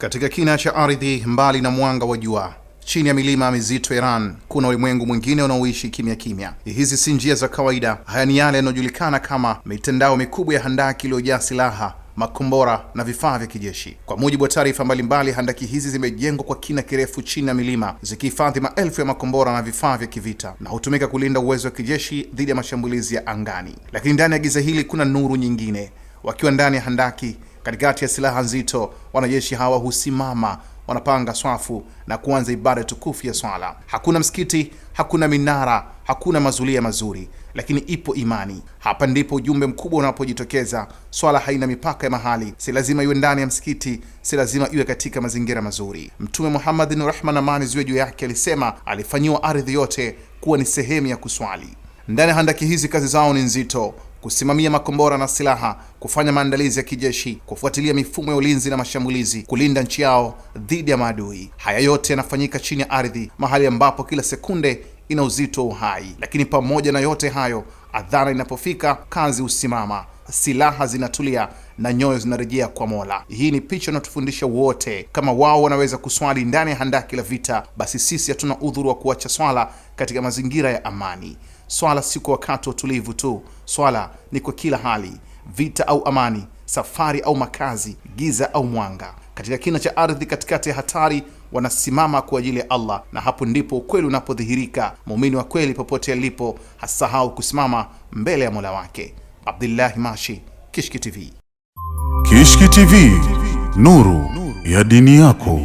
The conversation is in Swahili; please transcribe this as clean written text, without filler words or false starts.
Katika kina cha ardhi, mbali na mwanga wa jua, chini ya milima mizito Iran, kuna ulimwengu mwingine unaoishi kimya kimya. Hizi si njia za kawaida. Haya ni yale yanayojulikana kama mitandao mikubwa ya handaki iliyojaa silaha, makombora na vifaa vya kijeshi. Kwa mujibu wa taarifa mbalimbali, handaki hizi zimejengwa kwa kina kirefu chini ya milima, zikihifadhi maelfu ya makombora na vifaa vya kivita, na hutumika kulinda uwezo wa kijeshi dhidi ya mashambulizi ya angani. Lakini ndani ya giza hili kuna nuru nyingine. Wakiwa ndani ya handaki, katikati ya silaha nzito, wanajeshi hawa husimama, wanapanga swafu na kuanza ibada tukufu ya swala. Hakuna msikiti, hakuna minara, hakuna mazulia mazuri, lakini ipo imani. Hapa ndipo ujumbe mkubwa unapojitokeza. Swala haina mipaka ya mahali. Si lazima iwe ndani ya msikiti, si lazima iwe katika mazingira mazuri. Mtume Muhammad, rehma na amani ziwe juu yake, alisema alifanyiwa ardhi yote kuwa ni sehemu ya kuswali. Ndani ya handaki hizi kazi zao ni nzito: kusimamia makombora na silaha, kufanya maandalizi ya kijeshi, kufuatilia mifumo ya ulinzi na mashambulizi, kulinda nchi yao dhidi ya maadui. Haya yote yanafanyika chini ya ardhi, mahali ambapo kila sekunde ina uzito wa uhai. Lakini pamoja na yote hayo, adhana inapofika, kazi husimama, silaha zinatulia na nyoyo zinarejea kwa Mola. Hii ni picha inatufundisha wote, kama wao wanaweza kuswali ndani ya handaki la vita, basi sisi hatuna udhuru wa kuacha swala katika mazingira ya amani. Swala si kwa wakati wa utulivu tu. Swala ni kwa kila hali, vita au amani, safari au makazi, giza au mwanga. Katika kina cha ardhi, katikati ya hatari, wanasimama kwa ajili ya Allah, na hapo ndipo ukweli unapodhihirika. Muumini wa kweli popote alipo hasahau kusimama mbele ya Mola wake. Abdullah Mashi, Kishki TV. Kishki TV, nuru ya dini yako.